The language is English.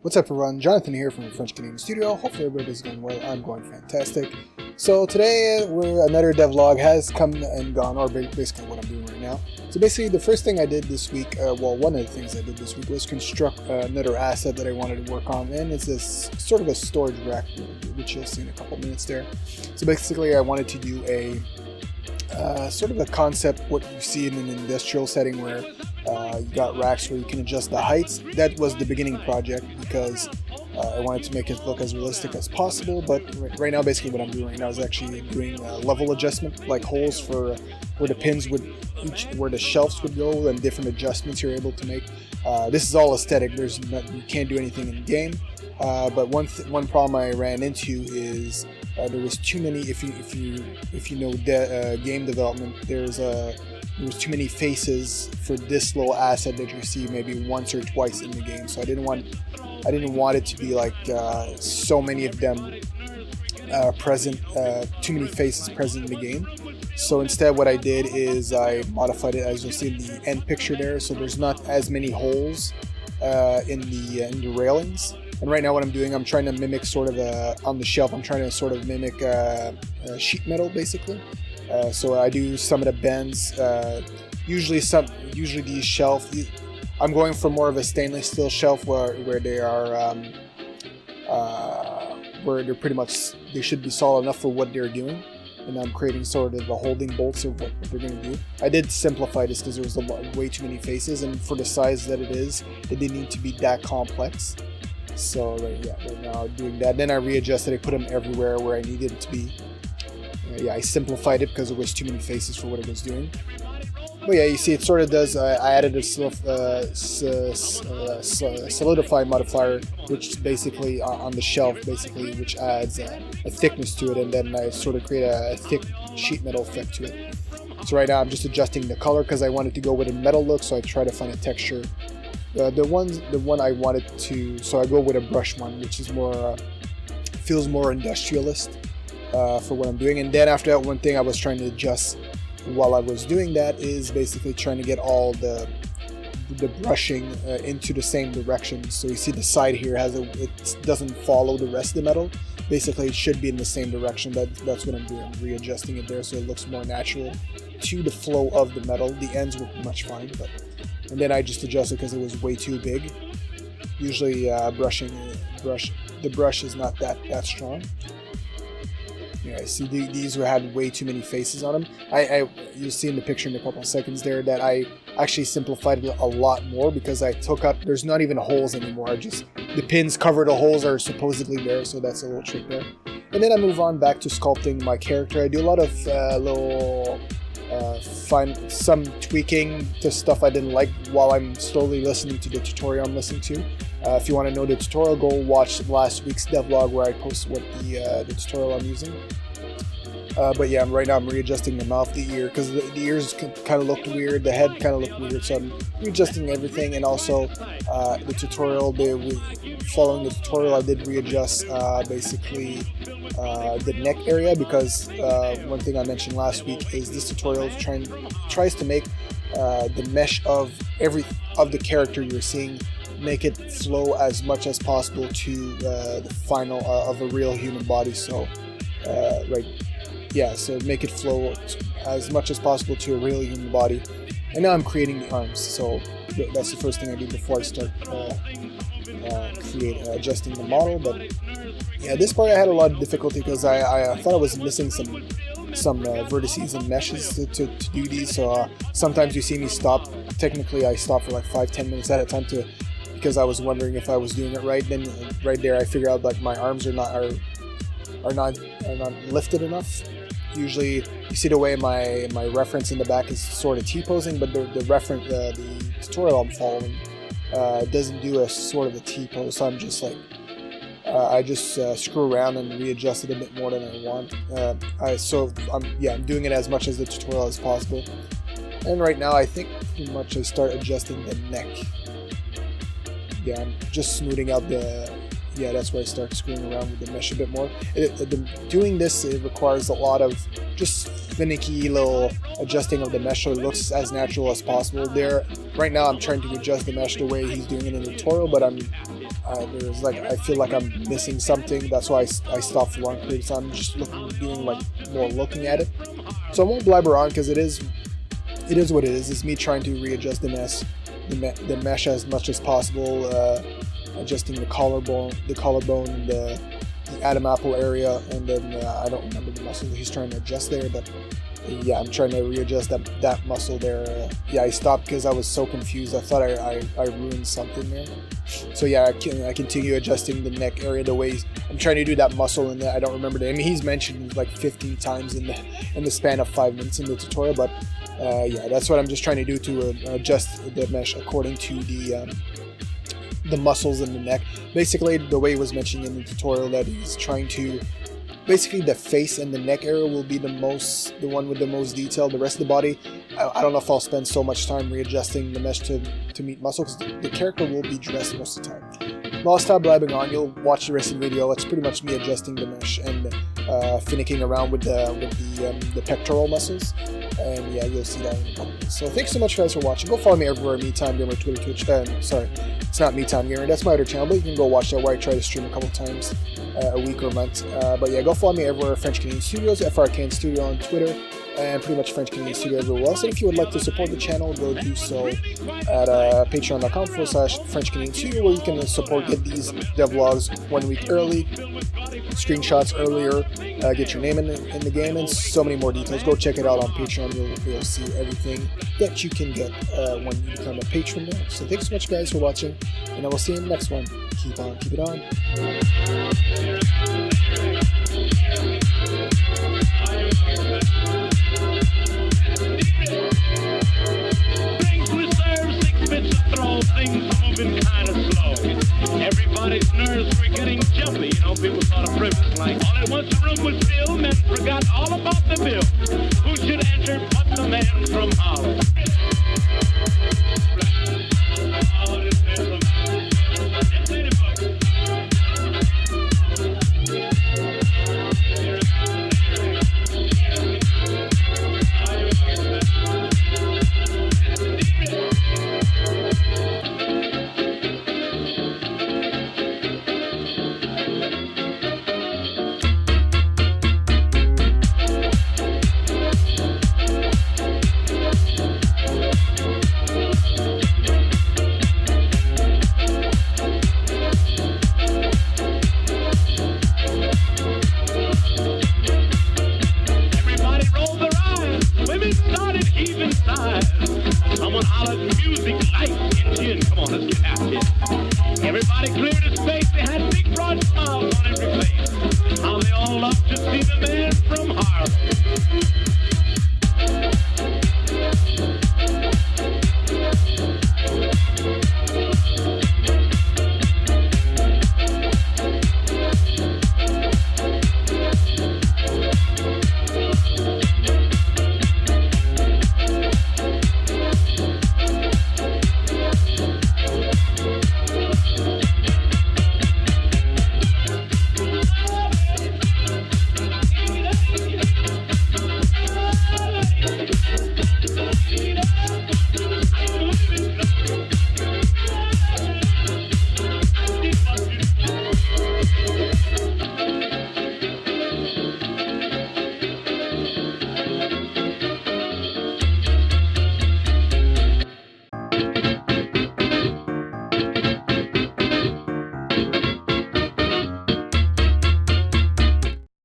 What's up everyone, Jonathan here from the French Canadian Studio. Hopefully everybody's going well, I'm going fantastic. So today another devlog has come and gone, or basically what I'm doing right now. So basically the first thing I did this week, one of the things I did this week was construct another asset that I wanted to work on, and it's this sort of a storage rack, which you'll see in a couple minutes there. So basically I wanted to do a sort of a concept, what you see in an industrial setting where you got racks where you can adjust the heights. That was the beginning project because I wanted to make it look as realistic as possible, but right now basically what I'm doing right now is actually doing level adjustment, like holes for where the pins would, where the shelves would go, and different adjustments you're able to make. This is all aesthetic, you can't do anything in game. But one problem I ran into is there was too many. If you know game development, there was too many faces for this little asset that you see maybe once or twice in the game. So I didn't want it to be like so many of them present, too many faces present in the game. So instead what I did is I modified it, as you'll see in the end picture there, so there's not as many holes in the railings. And right now what I'm doing, I'm trying to mimic sort of on the shelf, I'm trying to sort of mimic sheet metal basically. So I do some of the bends, usually these shelves, I'm going for more of a stainless steel shelf where they are, where they're pretty much, they should be solid enough for what they're doing. And I'm creating sort of the holding bolts of what they're going to do. I did simplify this because there was way too many faces, and for the size that it is, it didn't need to be that complex. So right now I'm doing that. Then I readjusted it, put them everywhere where I needed it to be. I simplified it because there was too many faces for what it was doing. But yeah, you see it sort of does, I added a solidify modifier, which basically on the shelf, basically, which adds a thickness to it, and then I sort of create a thick sheet metal effect to it. So right now I'm just adjusting the color because I wanted to go with a metal look, so I try to find a texture. The one I wanted to, so I go with a brush one, which is more, feels more industrialist for what I'm doing. And then after that, one thing I was trying to adjust while I was doing that is basically trying to get all the brushing into the same direction. So you see the side here it doesn't follow the rest of the metal. Basically it should be in the same direction. That's what I'm doing. I'm readjusting it there so it looks more natural to the flow of the metal. The ends were much fine, and then I just adjusted because it was way too big. Usually the brush is not that strong. Yeah, see these had way too many faces on them. You'll see in the picture in a couple of seconds there that I actually simplified it a lot more because I took up, there's not even holes anymore. The pins cover the holes are supposedly there, so that's a little trick there. And then I move on back to sculpting my character. I do a lot of little some tweaking to stuff I didn't like while I'm slowly listening to the tutorial I'm listening to. If you want to know the tutorial, go watch last week's devlog where I posted what the tutorial I'm using. But yeah, right now I'm readjusting the mouth, the ear, because the ears kind of looked weird, the head kind of looked weird, so I'm readjusting everything. And also the tutorial, following the tutorial, I did readjust basically the neck area, because one thing I mentioned last week is this tutorial tries to make the mesh of the character you're seeing, make it flow as much as possible to the final of a real human body. So so make it flow as much as possible to a real human body. And now I'm creating the arms, so that's the first thing I do before I start adjusting the model. But yeah, this part I had a lot of difficulty because I thought I was missing some vertices and meshes to do these. So sometimes you see me stop. Technically I stop for like 5-10 minutes at a time because I was wondering if I was doing it right. Then right there I figure out like my arms are not lifted enough. Usually you see the way my reference in the back is sort of T-posing, but the tutorial I'm following doesn't do a sort of a T-pose, so I'm just like I just screw around and readjust it a bit more than I want. I'm doing it as much as the tutorial as possible. And right now I think pretty much I start adjusting the neck. Yeah, I'm just smoothing out that's where I start screwing around with the mesh a bit more. Doing this, it requires a lot of just finicky little adjusting of the mesh so it looks as natural as possible. Right now I'm trying to adjust the mesh the way he's doing it in the tutorial, but there's like I feel like I'm missing something. That's why I stopped for a long period of time, just doing like more looking at it. So I won't blabber on because it is what it is. It's me trying to readjust the mesh as much as possible, adjusting the collarbone, the Adam apple area, and then I don't remember the muscle that he's trying to adjust there, but yeah, I'm trying to readjust that muscle there. Yeah, I stopped because I was so confused. I thought I ruined something there. So yeah, I continue adjusting the neck area the way I'm trying to do that muscle, and I don't remember I mean, he's mentioned like 15 times in the span of 5 minutes in the tutorial, but yeah, that's what I'm just trying to do to adjust the mesh according to the muscles in the neck. Basically, the way it was mentioned in the tutorial, that he's trying to basically the face and the neck area will be the one with the most detail. The rest of the body, I don't know if I'll spend so much time readjusting the mesh to meet muscle, because the character will be dressed most of the time. But I'll stop blabbing on. You'll watch the rest of the video. It's pretty much me adjusting the mesh and finicking around with the pectoral muscles. And yeah, you'll see that in a couple minutes. So thanks so much, guys, for watching. Go follow me everywhere, MeTime Gamer, Twitter, Twitch. Sorry, it's not MeTime Gamer. That's my other channel, but you can go watch that where I try to stream a couple times a week or a month. But yeah, go follow me everywhere. French Canadian Studios, FRKN Studio on Twitter, and pretty much French Canadian Studio everywhere else. And if you would like to support the channel, go do so at patreon.com/French Canadian Studio, where you can get these devlogs 1 week early, screenshots earlier, get your name in the game, and so many more details. Go check it out on Patreon. You'll see everything that you can get when you become a patron there. So thanks so much, guys, for watching, and I will see you in the next one. Keep it on. Things moving kind of slow. Everybody's nerves were getting jumpy. You know, people thought of privilege like all at once the room was filled and forgot all about the bill. Who should enter but the man from Holland? Someone hollered music, lights, and gin. Come on, let's get after it. Everybody cleared his space. They had big broad smiles on every face. How they all love to see the man from Harlem.